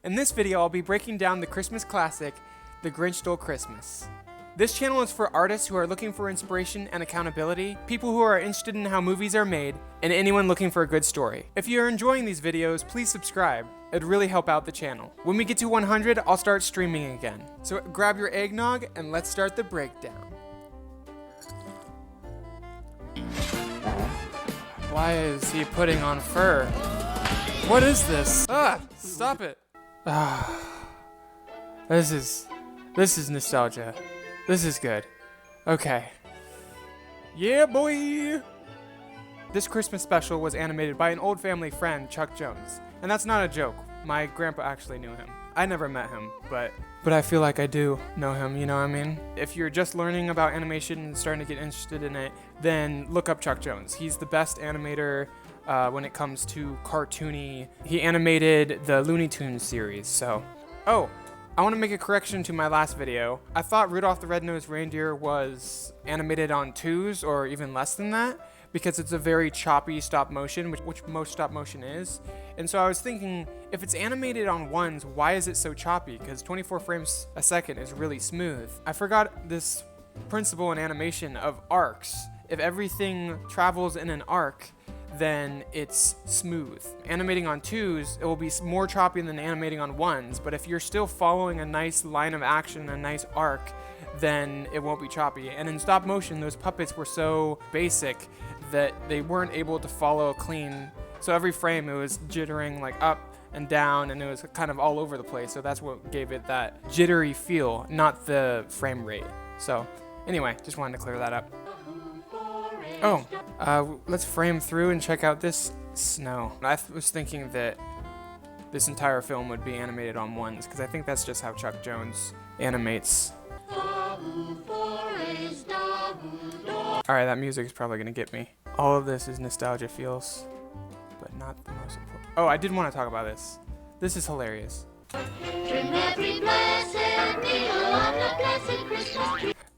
In this video, I'll be breaking down the Christmas classic, The Grinch Stole Christmas. This channel is for artists who are looking for inspiration and accountability, people who are interested in how movies are made, and anyone looking for a good story. If you're enjoying these videos, please subscribe. It'd really help out the channel. When we get to 100, I'll start streaming again. So grab your eggnog and let's start the breakdown. Why is he putting on fur? What is this? Ah, stop it. This is nostalgia. This is good. Okay. Yeah, boy! This Christmas special was animated by an old family friend, Chuck Jones. And that's not a joke. My grandpa actually knew him. I never met him, but I feel like I do know him, you know what I mean? If you're just learning about animation and starting to get interested in it, then look up Chuck Jones. He's the best animator when it comes to cartoony. He animated the Looney Tunes series, so. Oh, I want to make a correction to my last video. I thought Rudolph the Red-Nosed Reindeer was animated on 2s or even less than that, because it's a very choppy stop motion, which most stop motion is. And so I was thinking, if it's animated on 1s, why is it so choppy? Because 24 frames a second is really smooth. I forgot this principle in animation of arcs. If everything travels in an arc, then it's smooth. Animating on 2s, it will be more choppy than animating on 1s, but if you're still following a nice line of action, a nice arc, then it won't be choppy. And in stop motion, those puppets were so basic that they weren't able to follow a clean, so every frame it was jittering like up and down, and it was kind of all over the place, so that's what gave it that jittery feel, not the frame rate. So anyway, just wanted to clear that up. Oh, let's frame through and check out this snow. I was thinking that this entire film would be animated on 1s, because I think that's just how Chuck Jones animates. Alright, that music is probably going to get me. All of this is nostalgia feels, but not the most important. Oh, I did want to talk about this. This is hilarious.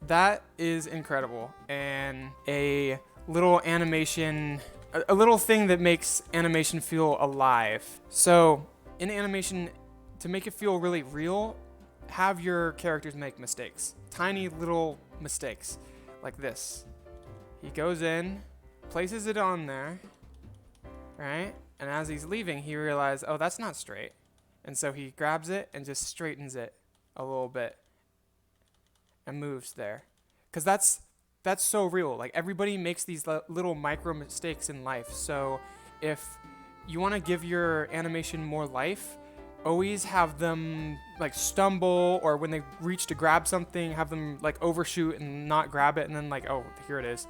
That is incredible, and a little animation, a little thing that makes animation feel alive. So, in animation, to make it feel really real, have your characters make mistakes. Tiny little mistakes, like this. He goes in, places it on there, right? And as he's leaving, he realizes, oh, that's not straight. And so he grabs it and just straightens it a little bit and moves there. Because that's so real. Like, everybody makes these little micro mistakes in life. So if you want to give your animation more life, always have them like stumble, or when they reach to grab something, have them like overshoot and not grab it, and then like, oh, here it is.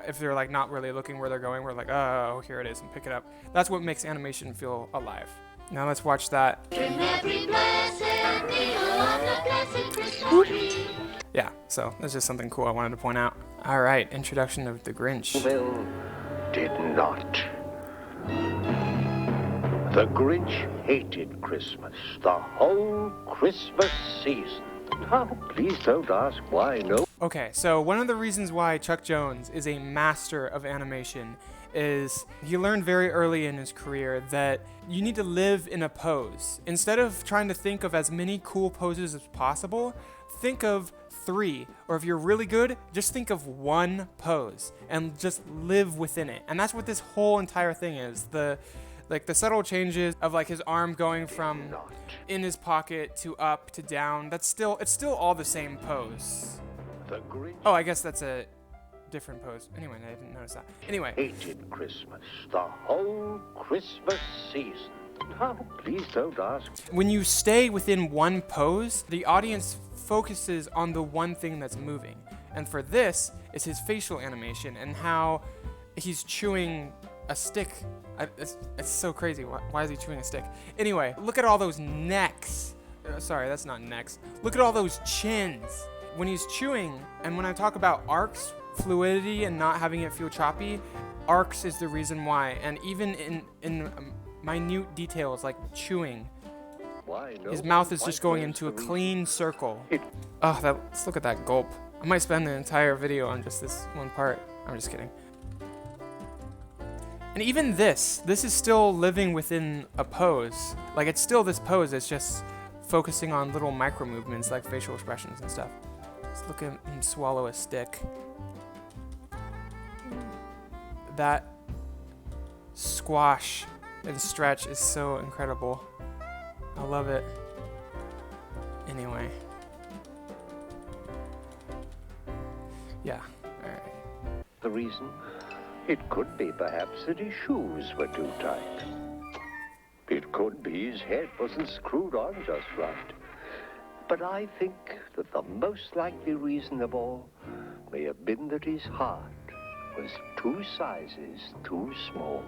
If they're like not really looking where they're going, we're like, oh, here it is, and pick it up. That's what makes animation feel alive. Now let's watch that. Yeah, so that's just something cool I wanted to point out. All right, introduction of the Grinch. Well, did not. The Grinch hated Christmas, the whole Christmas season. Oh, please don't ask why, no. Okay, so one of the reasons why Chuck Jones is a master of animation is he learned very early in his career that you need to live in a pose. Instead of trying to think of as many cool poses as possible, think of 3, or if you're really good, just think of 1 pose and just live within it. And that's what this whole entire thing is. The subtle changes of like his arm going from in his pocket to up to down, it's still all the same pose. Oh, I guess that's a different pose. Anyway, I didn't notice that. Anyway. Hated Christmas, the whole Christmas season. Oh, please don't ask. When you stay within 1 pose, the audience focuses on the one thing that's moving. And for this, it's his facial animation and how he's chewing a stick. It's so crazy. Why is he chewing a stick? Anyway, look at all those necks. Sorry, that's not necks. Look at all those chins. When he's chewing, and when I talk about arcs, fluidity, and not having it feel choppy, arcs is the reason why. And even in minute details like chewing, his mouth is just going into a clean circle. Oh, let's look at that gulp. I might spend the entire video on just this one part. I'm just kidding. And even this is still living within a pose. Like, it's still this pose, it's just focusing on little micro movements like facial expressions and stuff. Let's look at him swallow a stick. That squash and stretch is so incredible. I love it. Anyway. Yeah, alright. The reason? It could be, perhaps, that his shoes were too tight. It could be his head wasn't screwed on just right. But I think that the most likely reason of all may have been that his heart was 2 sizes too small.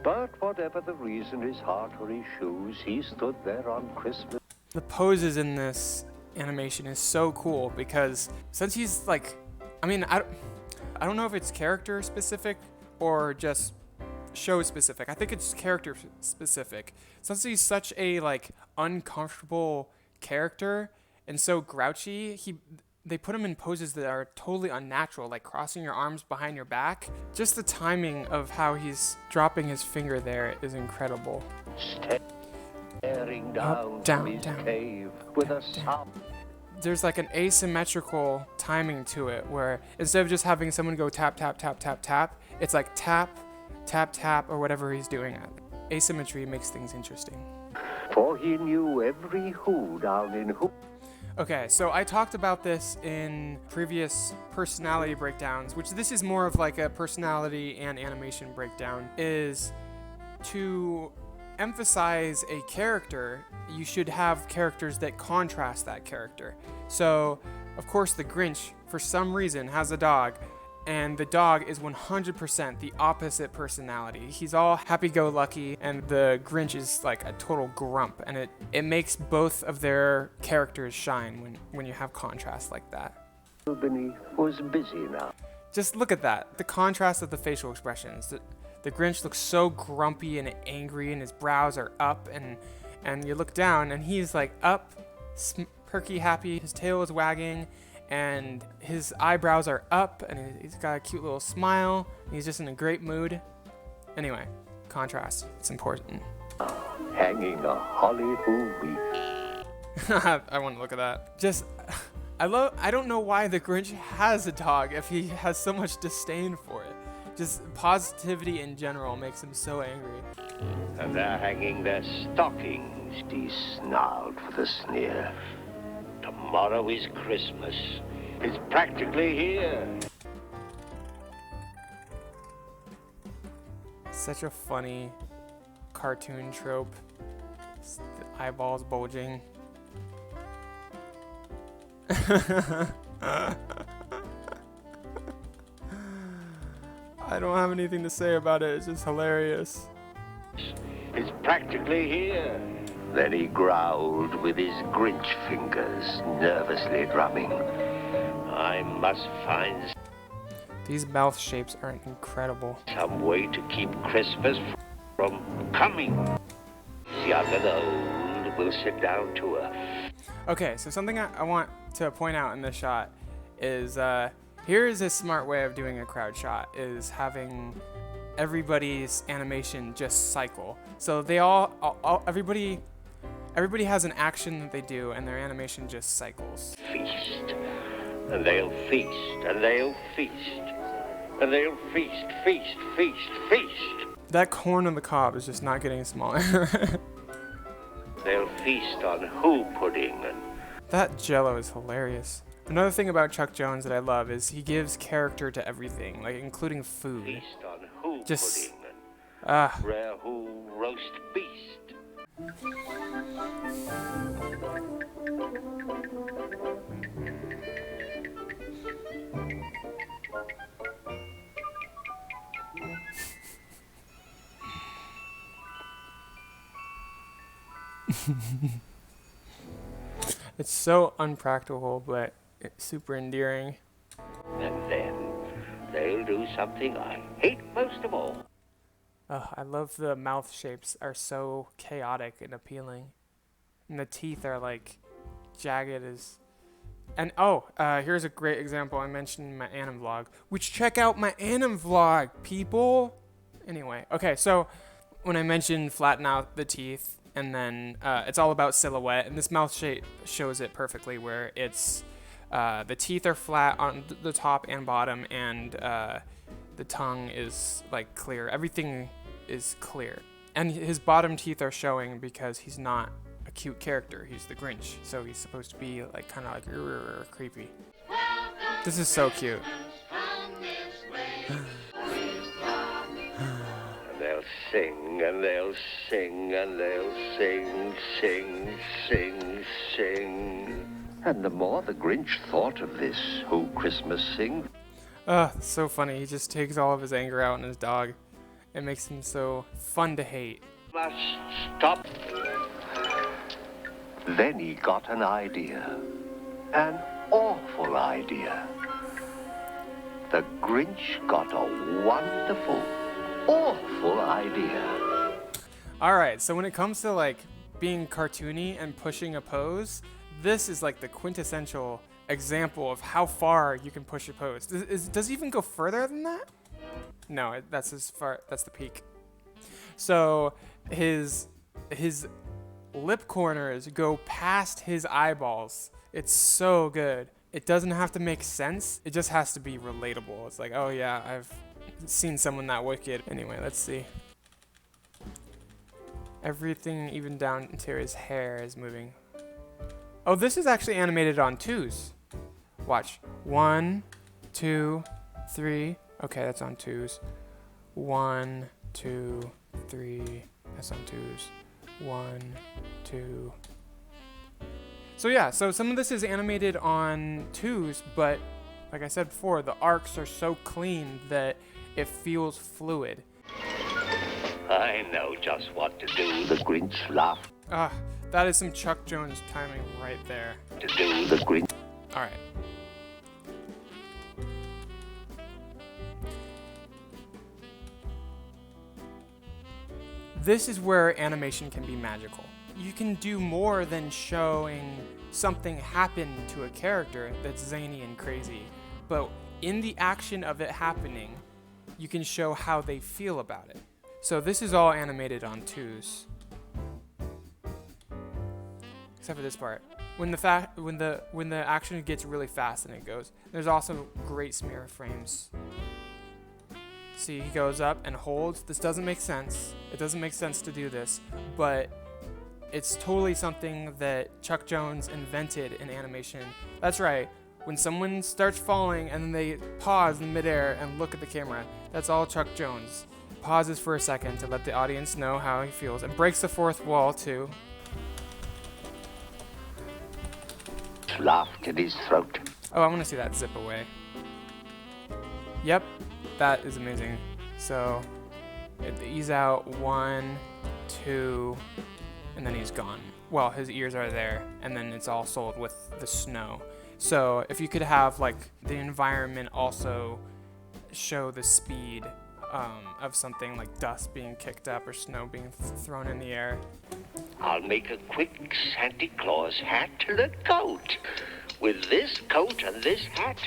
But whatever the reason, his heart or his shoes, he stood there on Christmas. The poses in this animation is so cool because since he's like, I mean, I don't know if it's character specific or just show specific. I think it's character specific. Since he's such a like uncomfortable character and so grouchy, they put him in poses that are totally unnatural, like crossing your arms behind your back. Just the timing of how he's dropping his finger there is incredible. Staring down from his cave with a sob. There's like an asymmetrical timing to it where instead of just having someone go tap, tap, tap, tap, tap, it's like tap, tap, tap, or whatever he's doing. Asymmetry makes things interesting. For he knew every who down in who. Okay, so I talked about this in previous personality breakdowns, which this is more of like a personality and animation breakdown, is to emphasize a character, you should have characters that contrast that character. So, of course, the Grinch, for some reason, has a dog, and the dog is 100% the opposite personality. He's all happy-go-lucky, and the Grinch is like a total grump, and it makes both of their characters shine when you have contrast like that. Beneath was busy now. Just look at that, the contrast of the facial expressions. The Grinch looks so grumpy and angry, and his brows are up, and you look down, and he's like up, perky happy, his tail is wagging, and his eyebrows are up, and he's got a cute little smile. He's just in a great mood. Anyway, contrast, it's important. Hanging a holly wreath. I want to look at that. I don't know why the Grinch has a dog if he has so much disdain for it. Just positivity in general makes him so angry. And they're hanging their stockings, he snarled with a sneer. Tomorrow is Christmas. It's practically here. Such a funny cartoon trope. The eyeballs bulging. I don't have anything to say about it. It's just hilarious. It's practically here. Then he growled with his Grinch fingers, nervously drumming. I must find These mouth shapes are incredible. some way to keep Christmas from coming. Young and old will sit down to her. Okay, so something I want to point out in this shot is here is a smart way of doing a crowd shot, is having everybody's animation just cycle. So they everybody has an action that they do, and their animation just cycles. Feast, and they'll feast, and they'll feast, and they'll feast, feast, feast, feast. That corn on the cob is just not getting smaller. They'll feast on who pudding and That Jello is hilarious. Another thing about Chuck Jones that I love is he gives character to everything, like including food. feast on who Just- pudding and Ah, rare who roast beast. it's so unpractical, but it's super endearing. And then they'll do something I hate most of all. I love the mouth shapes are so chaotic and appealing. And the teeth are like jagged as And here's a great example I mentioned in my anim vlog, which check out my anim vlog, people. Anyway, okay, so when I mentioned flatten out the teeth, and then it's all about silhouette, and this mouth shape shows it perfectly, where it's the teeth are flat on the top and bottom, and the tongue is like clear. Everything is clear, and his bottom teeth are showing because he's not a cute character. He's the Grinch, so he's supposed to be like kind of like creepy. This is so cute. They'll sing and they'll sing and they'll sing, sing, sing, sing. And the more the Grinch thought of this whole Christmas sing. So funny. He just takes all of his anger out on his dog. It makes him so fun to hate. Must stop. Then he got an idea. An awful idea. The Grinch got a wonderful, awful idea. Alright, so when it comes to like being cartoony and pushing a pose, this is like the quintessential example of how far you can push a pose. Does it even go further than that? No, that's as far. That's the peak. So his lip corners go past his eyeballs. It's so good. It doesn't have to make sense. It just has to be relatable. It's like, oh yeah, I've seen someone that wicked. Anyway, let's see. Everything, even down to his hair, is moving. Oh, this is actually animated on 2s. Watch. 1, 2, 3. Okay, that's on 2s. 1, 2, 3. That's on 2s. 1, 2. So yeah, so some of this is animated on 2s, but like I said before, the arcs are so clean that it feels fluid. I know just what to do. The Grinch laughed. That is some Chuck Jones timing right there. To do the Grinch. Alright. This is where animation can be magical. You can do more than showing something happen to a character that's zany and crazy, but in the action of it happening, you can show how they feel about it. So this is all animated on 2s. Except for this part. When the action gets really fast and it goes. There's also great smear frames. See, he goes up and holds. This doesn't make sense. It doesn't make sense to do this, but it's totally something that Chuck Jones invented in animation. That's right. When someone starts falling and then they pause in midair and look at the camera, that's all Chuck Jones. Pauses for a second to let the audience know how he feels and breaks the fourth wall too. Laughed in his throat. Oh, I want to see that zip away. Yep, that is amazing. So, ease out 1, 2, and then he's gone. Well, his ears are there, and then it's all sold with the snow. So, if you could have like the environment also show the speed of something like dust being kicked up or snow being thrown in the air. I'll make a quick Santa Claus hat and a coat. With this coat and this hat,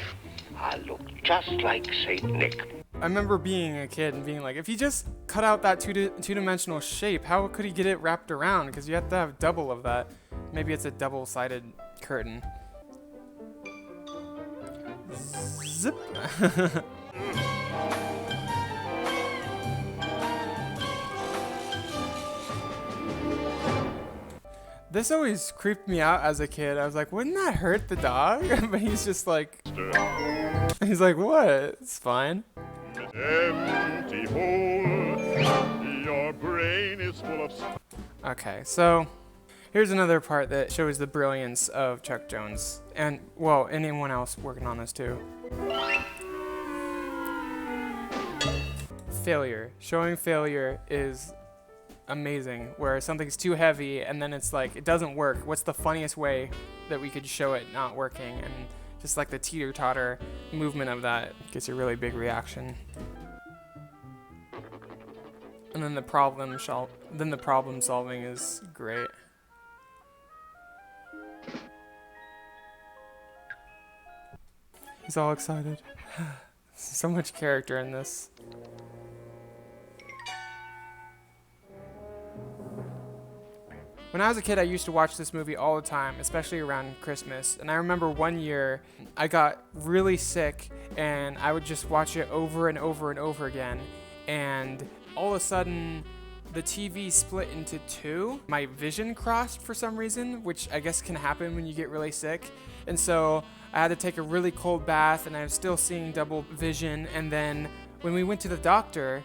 I'll look just like Saint Nick. I remember being a kid and being like, if you just cut out that two-dimensional shape, how could he get it wrapped around? Because you have to have double of that. Maybe it's a double-sided curtain. Zip. This always creeped me out as a kid. I was like, wouldn't that hurt the dog? But he's just like, he's like, what? It's fine. Empty hole, your brain is full of... Okay, so here's another part that shows the brilliance of Chuck Jones. And, well, anyone else working on this too. Failure. Showing failure is amazing, where something's too heavy and then it's like it doesn't work. What's the funniest way that we could show it not working? And just like the teeter-totter movement of that gets a really big reaction. And then the problem solving is great. He's all excited. So much character in this. When I was a kid, I used to watch this movie all the time, especially around Christmas. And I remember one year I got really sick and I would just watch it over and over and over again. And all of a sudden, the TV split into two. My vision crossed for some reason, which I guess can happen when you get really sick. And so I had to take a really cold bath and I was still seeing double vision. And then when we went to the doctor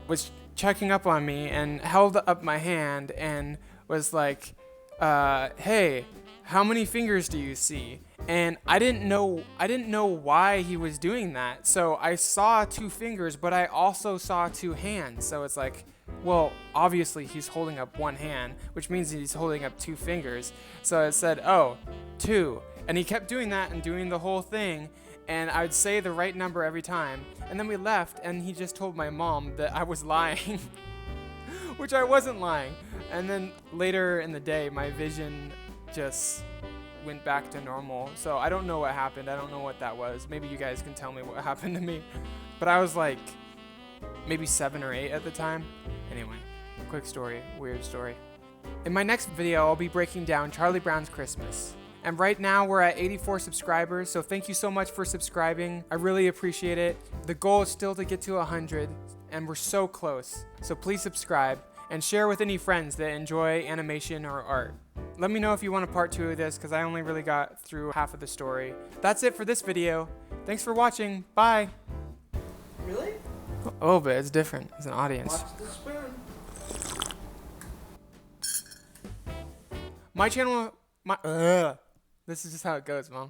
was checking up on me and held up my hand and was like, hey, how many fingers do you see? And I didn't know why he was doing that. So I saw 2 fingers, but I also saw 2 hands. So it's like, well, obviously he's holding up 1 hand, which means he's holding up 2 fingers. So it said, oh, 2. And he kept doing that and doing the whole thing. And I'd say the right number every time. And then we left, and he just told my mom that I was lying, which I wasn't lying. And then later in the day, my vision just went back to normal. So I don't know what happened. I don't know what that was. Maybe you guys can tell me what happened to me. But I was like maybe 7 or 8 at the time. Anyway, quick story, weird story. In my next video, I'll be breaking down Charlie Brown's Christmas. And right now we're at 84 subscribers, so thank you so much for subscribing. I really appreciate it. The goal is still to get to 100, and we're so close. So please subscribe and share with any friends that enjoy animation or art. Let me know if you want a part 2 of this, because I only really got through half of the story. That's it for this video. Thanks for watching. Bye. Really? A little bit. It's different. It's an audience. Watch the spoon. My channel... This is just how it goes, Mom.